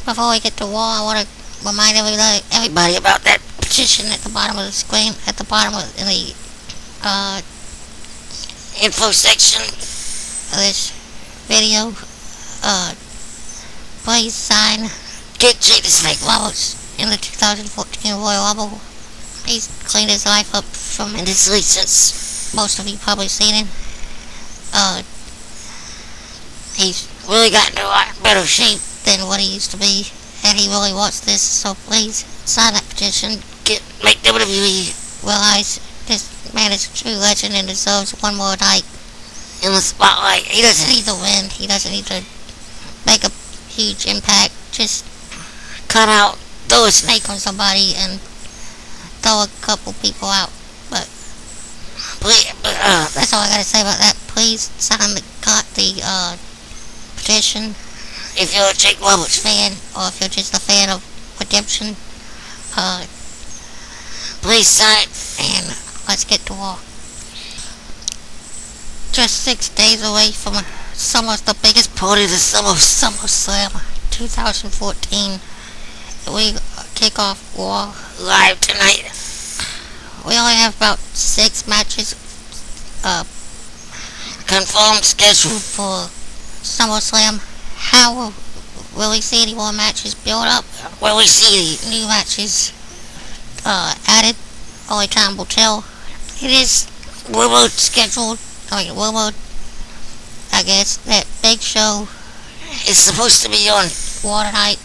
Before we get to war, I want to remind everybody about that petition at the bottom of the screen, at the bottom of in the info section of this video. Please sign Get Jay to make votes in the 2014 Royal Rumble. He's cleaned his life up tremendously since most of you probably seen him. He's really gotten in a lot better shape than what he used to be, and he really wants this, so please sign that petition. Make WWE realize this man is a true legend and deserves one more night in the spotlight. He doesn't need to win, he doesn't need to make a huge impact. Just cut out, throw a snake on somebody and throw a couple people out. But please, that's all I gotta say about that. Please sign the petition if you're a Jake Roberts fan, or if you're just a fan of Redemption. Please sign it, and let's get to war. Just 6 days away from the biggest party of the summer, SummerSlam 2014. We kick off War live tonight. We only have about 6 matches confirmed scheduled for SummerSlam. How will we see any more matches build up? Will we see new matches added? Only time will tell. It is rumored, I guess, that Big Show is supposed to be on War tonight.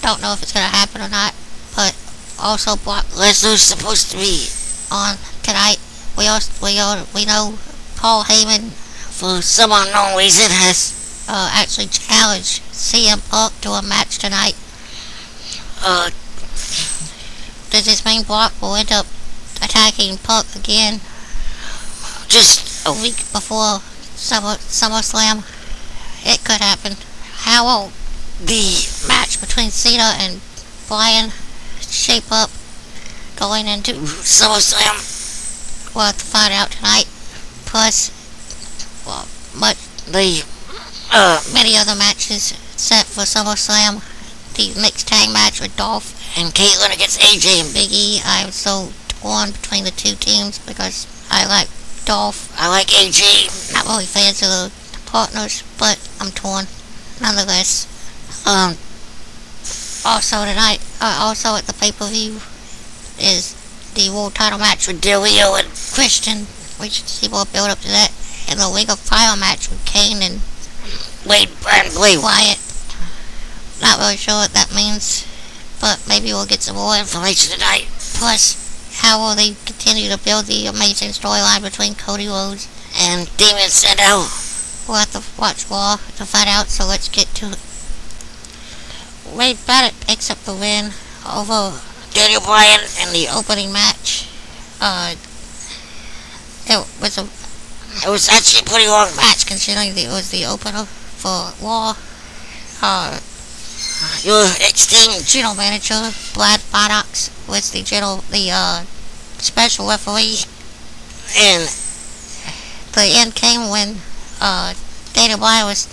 Don't know if it's gonna happen or not, but also Brock Lesnar's supposed to be on tonight. We know Paul Heyman, for some unknown reason, has actually challenged CM Punk to a match tonight. Does this mean Brock will end up attacking Punk again just a week before SummerSlam? It could happen. How will the match between Cena and Bryan shape up going into SummerSlam? We'll have to find out tonight. Plus, many other matches set for SummerSlam. The mixed tag match with Dolph and Caitlyn against AJ and Big E. I'm so torn between the two teams because I like Dolph, I like AJ. Not really fans of the partners, but I'm torn nonetheless. Also tonight, also at the pay-per-view, is the world title match with Del Rio and Christian. We should see more build up to that. And the Ring of Fire match with Kane and Bray Wyatt. Not really sure what that means, but maybe we'll get some more information tonight. Plus, how will they continue to build the amazing storyline between Cody Rhodes and Damien Sandow? We'll have to watch Raw to find out, so let's get to it. Wade Barrett picks up the win over Daniel Bryan in the opening match. It was actually a pretty long match considering it was the opener for Raw. Your ex-team general manager, Brad Maddox, was the special referee, and the end came when Daniel Bryan was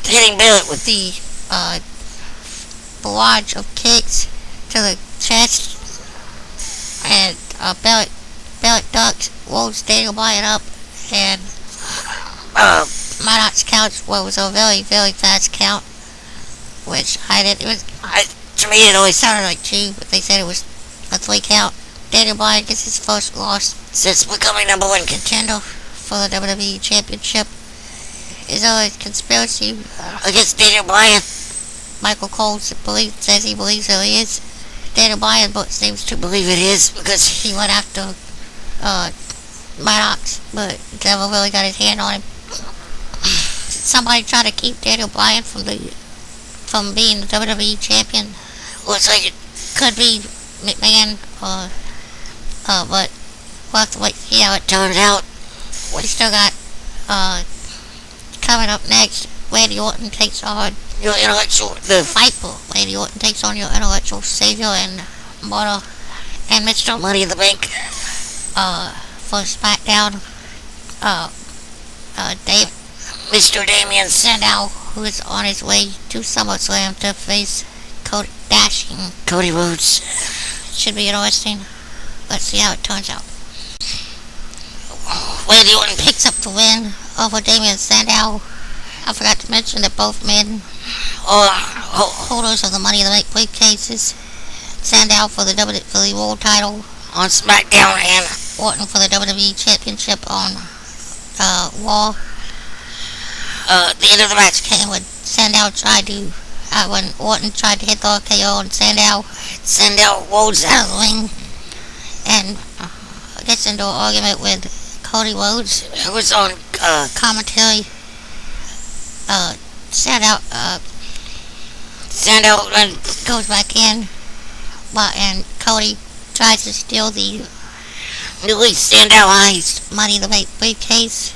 hitting Barrett with the barrage of kicks to the chest, and Barrett ducks, rolls Daniel Bryan up, and Maddox counts what was a very, very fast count, which to me it always sounded like 2, but they said it was a 3 count. Daniel Bryan gets his first loss since becoming #1 contender for the WWE Championship. Is there a conspiracy against Daniel Bryan? Michael Cole says he believes there is. Daniel Bryan seems to believe it is because he went after Maddox, but never really got his hand on him. Somebody trying to keep Daniel Bryan from being the WWE champion. Looks like it could be McMahon, but we'll have to wait to see how it turns out. We still got coming up next. Randy Orton takes on the fight for Randy Orton takes on your intellectual savior and Mother and Mr. Money in the Bank for SmackDown. Mr. Damien Sandow, who is on his way to SummerSlam to face dashing Cody Rhodes. Should be interesting. Let's see how it turns out. Randy Orton picks up the win over Damien Sandow. I forgot to mention that both men are holders of the Money in the Bank briefcases. Sandow for the World title on SmackDown and Orton for the WWE Championship on Raw. The end of the match came when when Orton tried to hit the RKO on Sandow. Sandow rolls out of the ring and gets into an argument with Cody Rhodes, who was on commentary. Sandow goes back in, and Cody tries to steal the newly Sandowized Money in the Bank briefcase,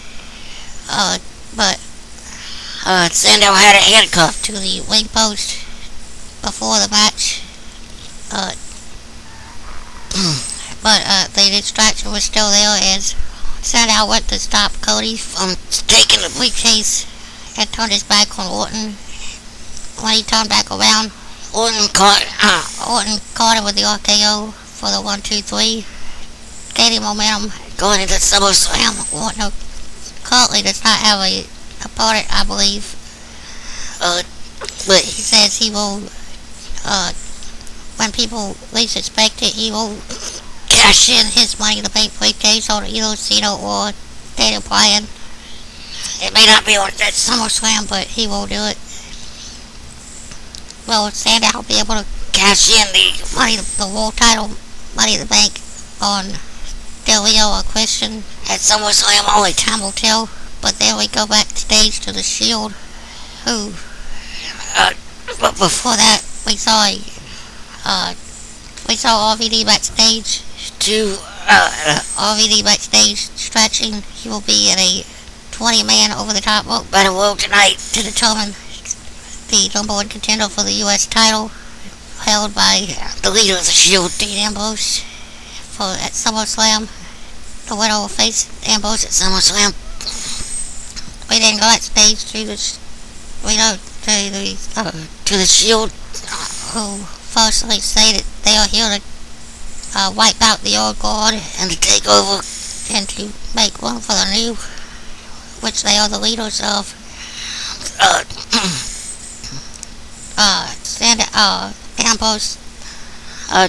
but Sandow had a handcuff to the ring post before the match, but the distraction was still there as Sandow went to stop Cody from taking the briefcase and turned his back on Orton. When he turned back around, Orton caught him with the RKO for the 1-2-3, gaining momentum going into SummerSlam. Orton currently does not have a opponent, I believe, but he says he will, when people least expect it, he will cash in his Money in the Bank briefcase on either Cena or Daniel Bryan. It may not be on that SummerSlam, but he will do it. Will Sandow will be able to cash in the World title, Money in the Bank, on Del Rio or Christian at SummerSlam? Only time will tell. But then we go backstage to the Shield, who, but before that, we saw RVD backstage. RVD backstage stretching. He will be in a 20-man over-the-top battle royal tonight to determine the number one contender for the U.S. title, held by the leader of the Shield, Dean Ambrose, at SummerSlam. The winner will face Ambrose at SummerSlam. We then go backstage to the Shield, who firstly say that they are here to wipe out the old guard and to take over and to make room for the new, which they are the leaders of. Ambrose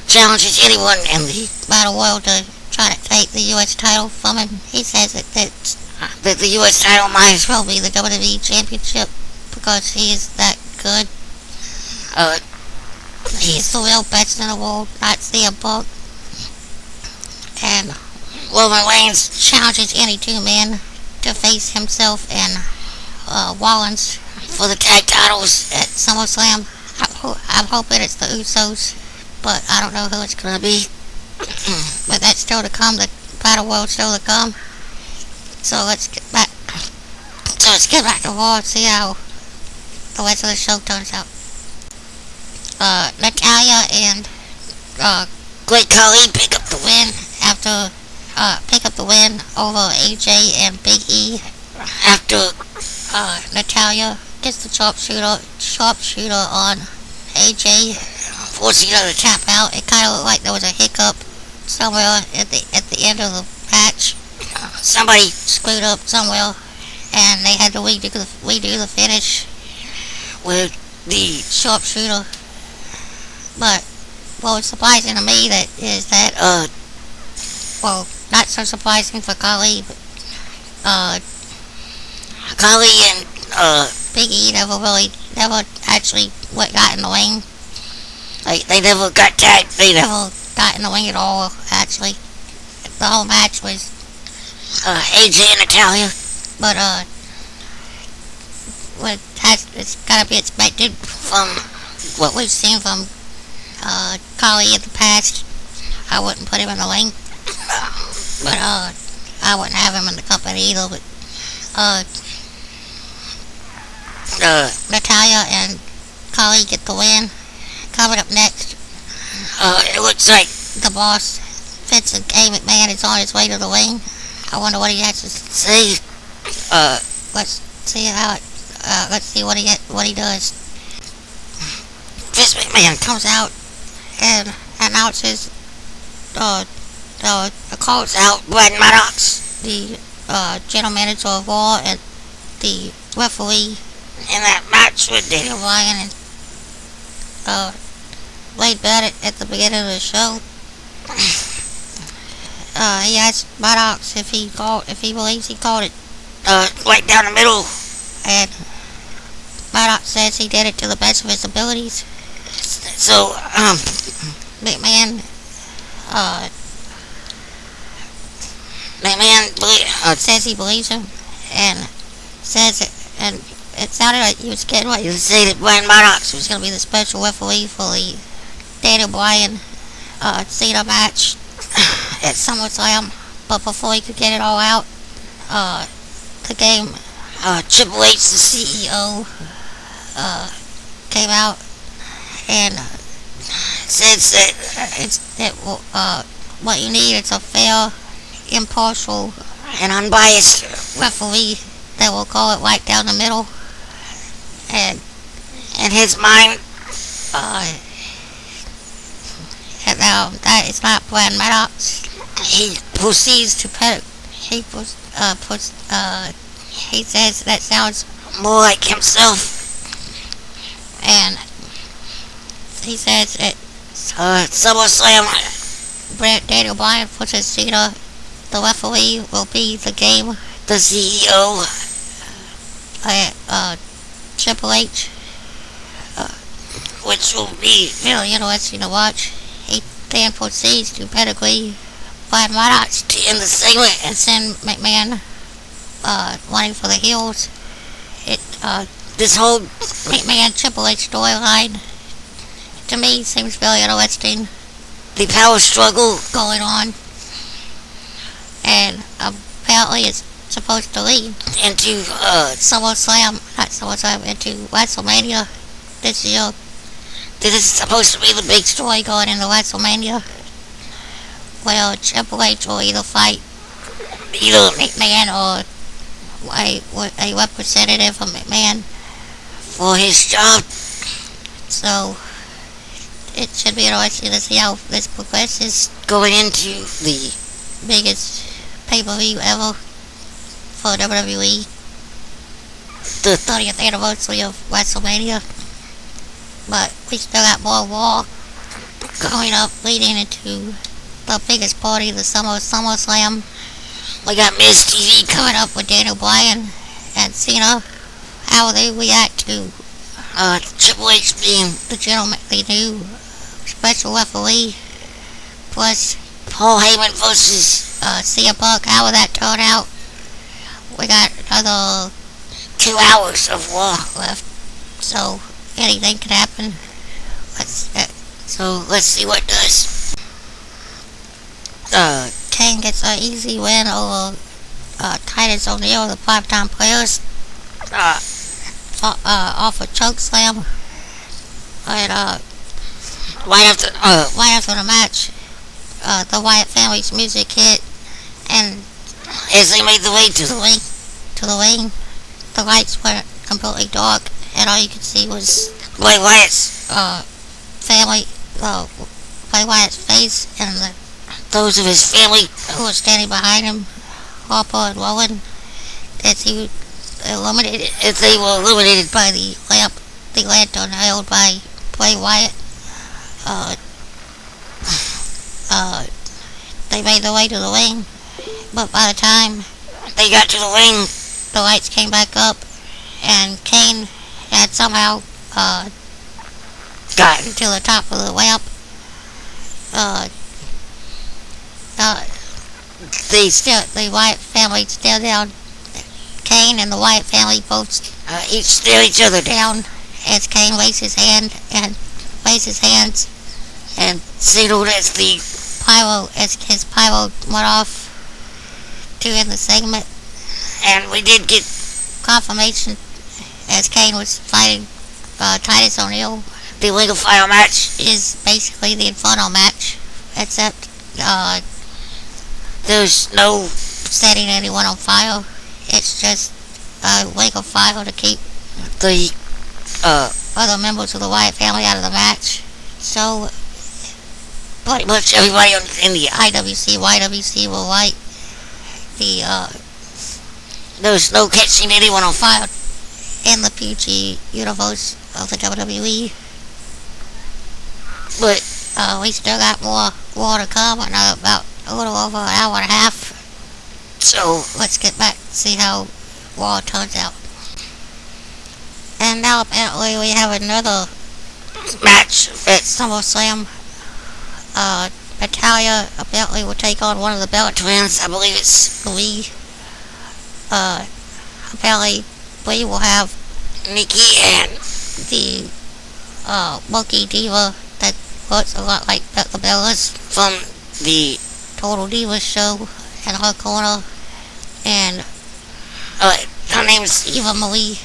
challenges anyone in the battle royal to try to take the U.S. title from him. He says that the U.S. title might as well be the WWE Championship because he is that good. He is the real best in the world, not CM Punk. And Roman Reigns challenges any two men to face himself and Rollins for the tag titles at SummerSlam. I'm hoping it's the Usos, but I don't know who it's gonna be. But that's still to come. The battle world's still to come. So let's get back to Raw and see how the rest of the show turns out. Natalya and Great Khali pick up the win over AJ and Big E after Natalya gets the sharpshooter on AJ, forcing her to tap out. It kind of looked like there was a hiccup somewhere at the end of the match. Somebody screwed up somewhere, and they had to redo the finish with the sharpshooter. But what was surprising to me is that well, not so surprising for Khali, but Khali and Big E never actually got in the ring. Like, they never got tagged. They never got in the ring at all, actually. The whole match was AJ and Natalya. But it's gotta be expected from what we've seen from Khali in the past. I wouldn't put him in the ring. But I wouldn't have him in the company either. But Natalya and Khali get the win. Coming up next, it looks like the boss, Vince McMahon, is on his way to the ring. I wonder what he has to say. see how it, let's see what he does. Vince McMahon Comes out and announces calls out Brad Maddox, the general manager of Raw, and the referee in that match with Daniel Bryan and Wade Barrett at the beginning of the show. He asked Maddox if he believes he called it, right down the middle, and Maddox says he did it to the best of his abilities. So, McMahon says he believes him, and says it, and it sounded like he was getting what you say that Brad Maddox was going to be the special referee for the Daniel Bryan Cena match at SummerSlam, but before he could get it all out, the game, Triple H, the CEO, came out and says that what you need is a fair, impartial, and unbiased referee that will call it right down the middle. And in his mind, and now that is not Brad Maddox. He proceeds to he says that sounds more like himself, and he says that SummerSlam, Daniel Bryan pushes Cena. The referee will be the game. The CEO, Triple H, which will be really interesting to watch. He then proceeds to pedigree Brad Maddox to end the segment and send McMahon wanting for the heels. This whole McMahon Triple H storyline to me seems very interesting. The power struggle going on, and apparently it's supposed to lead into into WrestleMania this year. This is supposed to be the big story going into WrestleMania, where Triple H will either fight McMahon or a representative of McMahon for his job. So it should be interesting to see how this progresses going into the biggest pay-per-view ever for WWE, the 30th anniversary of WrestleMania. But we still got more Raw going up, leading into the biggest party, the SummerSlam. We got Miz TV coming up with Daniel Bryan and Cena. How they react to Triple H being the new special referee, plus Paul Heyman versus CM Punk. How will that turn out? We got another 2 hours of Raw left, so anything can happen. So let's see what does. Kane gets an easy win over Titus O'Neil, the 5-time players, off a choke slam. And right after the match, the Wyatt family's music hit, and as they made the way to the ring, the lights went completely dark, and all you could see was Bray Wyatt's family, Bray Wyatt's face, and those of his family who were standing behind him, Harper and Rowan, as they were illuminated by the lantern held by Bray Wyatt. They made their way to the ring, but by the time they got to the ring, the lights came back up, and Kane had somehow gotten to the top of the ramp. The Wyatt family stared down. Kane and the Wyatt family both each stare each other down as Kane raised his hands and signaled as his pyro went off to end the segment. And we did get confirmation as Kane was fighting Titus O'Neil. The Ring of Fire match is basically the Inferno match, except there's no setting anyone on fire. It's just a Wake of Fire to keep the other members of the Wyatt family out of the match. So, pretty much everybody in the IWC, YWC will light there's no catching anyone on fire. in the PG universe of the WWE. But We still got more to come, another about a little over an hour and a half. so Let's get back and see how Raw turns out. And now apparently we have another match at SummerSlam. Natalia apparently will take on one of the Bella twins, I believe it's Wwe. Apparently we will have Nikki and the Monkey Diva that looks a lot like the Bellas from the Total Divas show in her corner, and her name's Eva Marie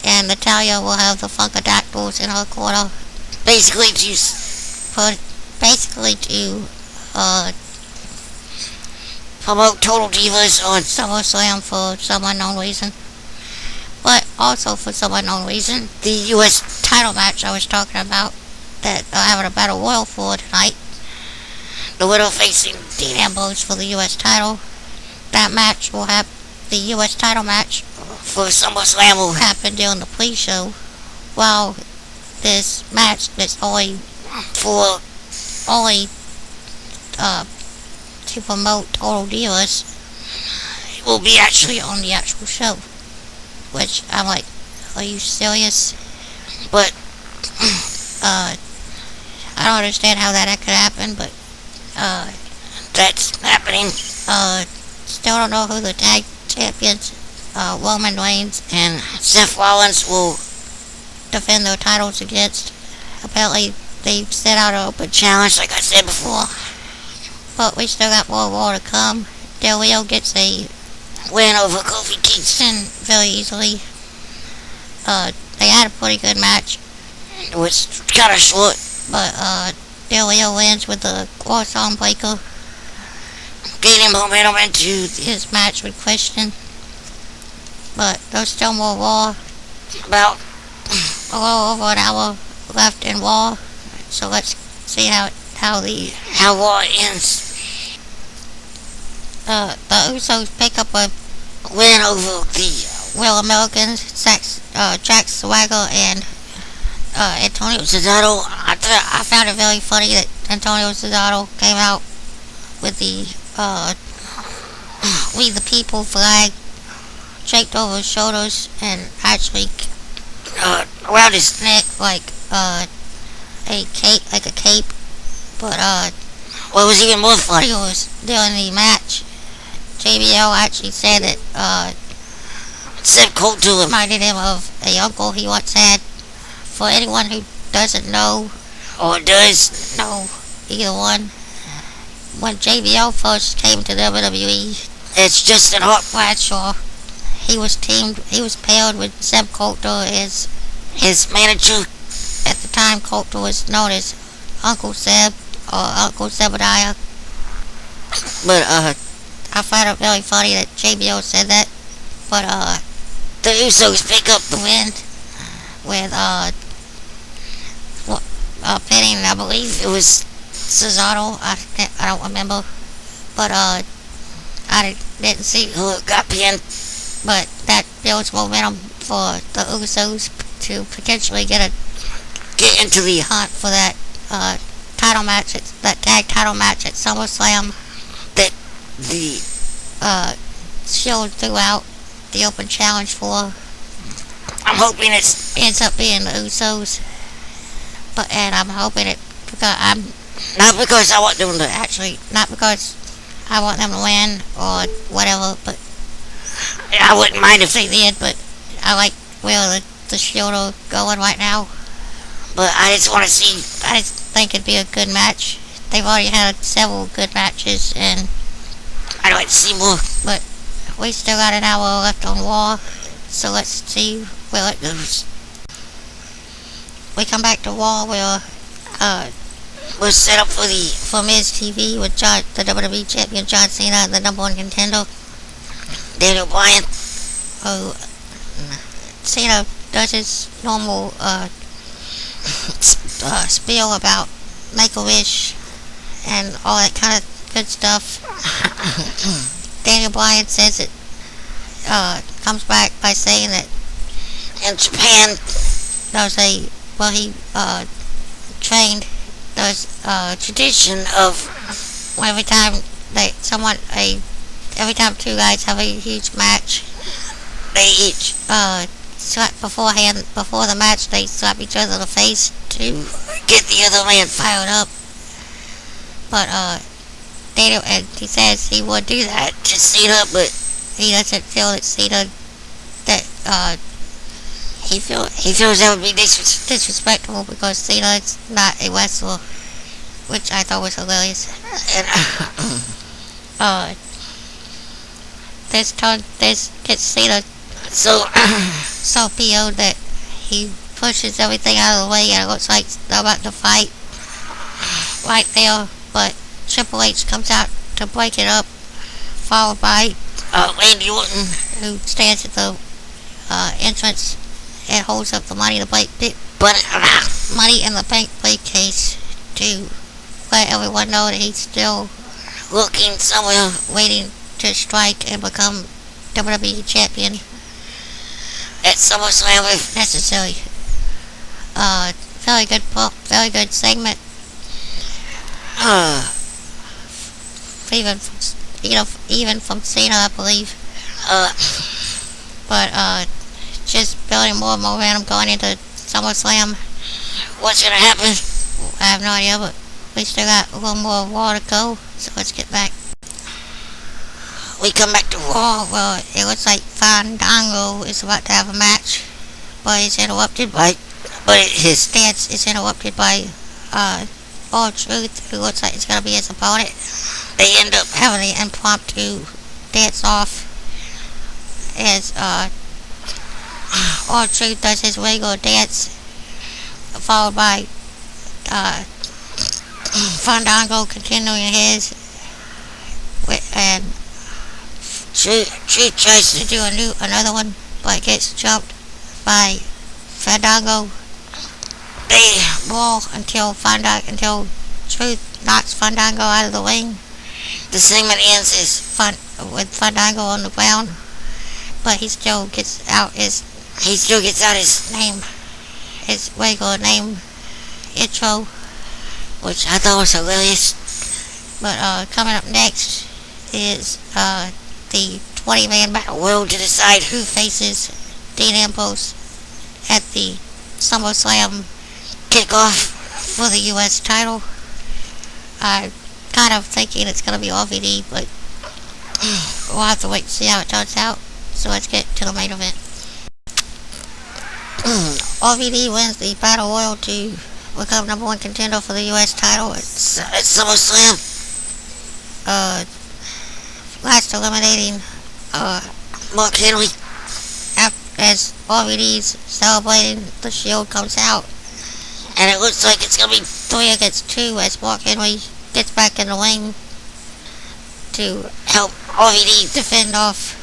and Natalia will have the Funkadactyls in her corner, basically to promote Total Divas on SummerSlam for some unknown reason. But also for some unknown reason, the US title match I was talking about that they're having a battle royal for tonight, the widow facing Dean Ambrose for the US title. That match will have the US title match for SummerSlam will happen during the pre-show, while this match that's only to promote Total Divas will be actually on the actual show. Which I'm like, are you serious? but I don't understand how that could happen, but that's happening. Still don't know who the tag champions, Roman Reigns And Seth Rollins will defend their titles against. Apparently they set out an open challenge, like I said before, but we still got more Raw to come. Del Rio gets a win over Kofi Kingston. very easily. They had a pretty good match, It was kind of short. but Del Rio wins with the cross-arm breaker. Gaining momentum into His match with Christian. But there's still more Raw. about A little over an hour left in Raw. So let's see how how Raw ends. the Usos pick up a Win over the Real Americans, Jack Swagger and Antonio Cesaro. I found it very funny that Antonio Cesaro came out with the We the People flag draped over his shoulders and actually around his neck like a cape. But what was even more funny, he was during the match. JBL actually said that Seth Colt to him. reminded him of a uncle he once had. For anyone who doesn't know, Or does know either one, when JBL first came to WWE, it's just an hot Bradshaw, he was paired with Seb Coulter as his manager. at the time Coulter was known as Uncle Seb or Uncle Zebediah. But I find it really funny that JBL said that. But the Usos pick up the win with pinning, I believe it was Cesaro. I don't remember, but I didn't see who got pinned. But that builds momentum for the Usos to potentially get into the hunt for that title match, that tag title match at SummerSlam. that the Shield throughout the open challenge for. I'm hoping it's Ends up being the Usos, and I'm hoping it because not because I want them to actually not because I want them to win or whatever, but I wouldn't mind if they did. But I like where the Shield are going right now. but I just want to see. I just think it'd be a good match. They've already had several good matches, and I'd like to see more. but we still got an hour left on Raw, so let's see where it goes. We come back to Raw where We're set up for the for Miz TV with the WWE Champion John Cena and the #1 contender Daniel Bryan. who Cena does his normal spiel about Make-A-Wish and all that kind of good stuff. Daniel Bryan says it, comes back by saying that In Japan, he trained, there's tradition of every time every time two guys have a huge match, they each slap before the match, they slap each other in the face to get the other man fire it up. But Daniel, and he says he would do that to Cena, but he doesn't feel that Cena, that he feels that would be disrespectful because Cena is not a wrestler, which I thought was hilarious. And this gets Cena so so PO'd that he pushes everything out of the way and it looks like they're about to fight right there, but Triple H comes out to break it up, followed by Randy Orton, who stands at the entrance and holds up the Money in the Bank briefcase to let everyone know that he's still looking somewhere, waiting to strike and become WWE champion at SummerSlam if necessary. Very good segment. Even from Cena, I believe. But just building more momentum going into SummerSlam. What's gonna happen? I have no idea, but we still got a little more Raw to go, so let's get back. We come back to Raw. Well, it looks like Fandango is about to have a match, but it's interrupted by His dance is interrupted by R-Truth, who looks like it's gonna be his opponent. They end up having an impromptu dance off as R-Truth does his regular dance, followed by Fandango continuing his, and Truth tries to do another one, but gets jumped by Fandango. They brawl until Truth knocks Fandango out of the ring. The segment ends with Fandango on the ground, but he still gets out his name, his regular name intro, which I thought was hilarious. But coming up next is the 20-man battle royal to decide who faces Dean Ambrose at the SummerSlam kickoff for the U.S. title. I'm kind of thinking it's going to be RVD, but we'll have to wait and see how it turns out. So let's get to the main event. RVD wins the Battle Royal to become number one contender for the U.S. title at SummerSlam. Last eliminating Mark Henry. As RVD's celebrating, the Shield comes out. And it looks like it's going to be 3 against 2 as Mark Henry gets back in the ring to help RVD defend off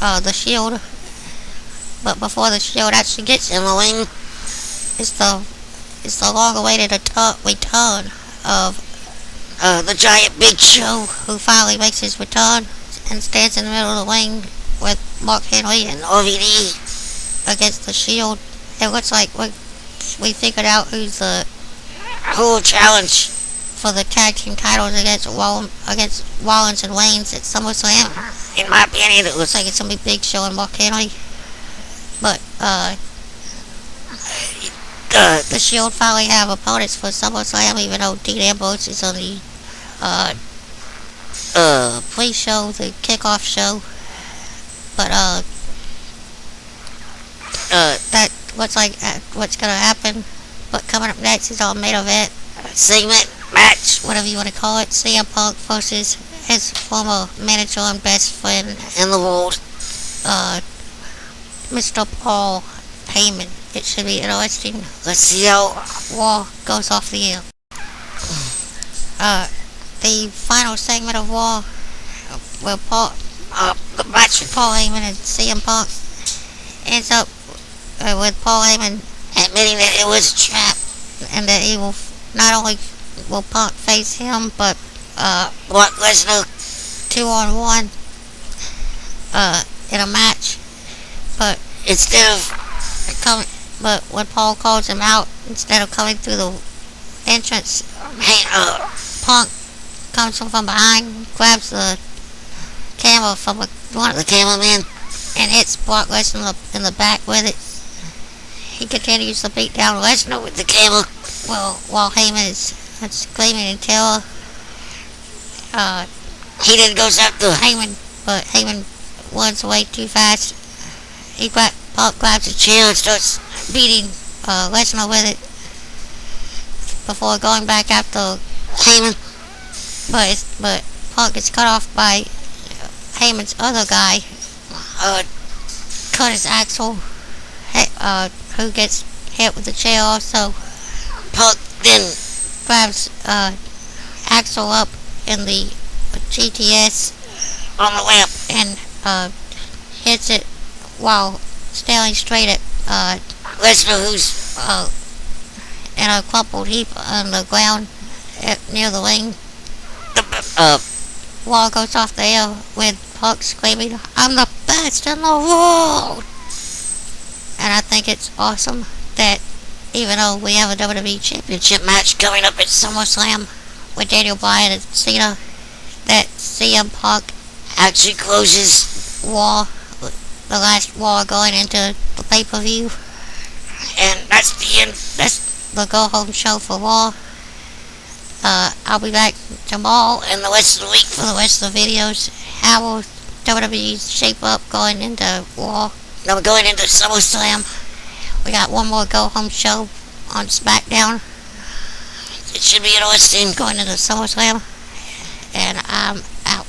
the Shield. But before the Shield actually gets in the ring, it's the long-awaited return of the giant Big Show, who finally makes his return and stands in the middle of the ring with Mark Henry and RVD against the Shield. It looks like we figured out who will challenge for the tag team titles against Rollins and Waynes at SummerSlam. In my opinion, it looks like it's gonna be Big Show and Mark Henry. But the Shield finally have opponents for SummerSlam, even though Dean Ambrose is on the pre-show, the kickoff show. But that looks like what's gonna happen. But coming up next is our main event segment match, whatever you want to call it. CM Punk versus his former manager and best friend in the world, Mr. Paul Heyman. It should be interesting. Let's see how Raw goes off the air. The final segment of Raw, where Paul, the match Paul Heyman and CM Punk. Ends up with Paul Heyman admitting that it was a trap. and that he will not only will Punk face him, but Brock Lesnar 2-on-1 in a match. But instead of but when Paul calls him out, instead of coming through the entrance, Punk comes from behind, grabs the camera from one of the cameraman and hits Brock Lesnar in the back with it. He continues to beat down Lesnar with the camera. well, while Heyman is screaming in terror. He then goes after But Heyman runs away too fast. Punk grabs a chair chair and starts beating Lesnar with it before going back after Heyman. But Punk gets cut off by Heyman's other guy, Curtis Axel, who gets hit with the chair also. Punk then Grabs Axel up in the GTS on the way up and hits it while staring straight at Lesnar, who's in a crumpled heap on the ground near the ring. Wall goes off the air with Punk screaming, "I'm the best in the world!" And I think it's awesome that even though we have a WWE Championship match coming up at SummerSlam with Daniel Bryan and Cena, that CM Punk actually closes Raw, the last Raw going into the pay-per-view. and that's the end. That's the go-home show for Raw. I'll be back tomorrow And the rest of the week for the rest of the videos. How will WWE shape up going into Raw? now we're going into SummerSlam. We got one more go-home show on SmackDown It should be interesting. going into SummerSlam. And I'm out.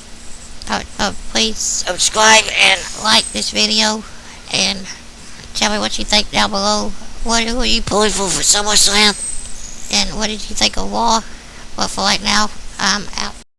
Please Subscribe and like this video and tell me what you think down below. What were you pulling for SummerSlam. and what did you think of Raw? But for right now, I'm out.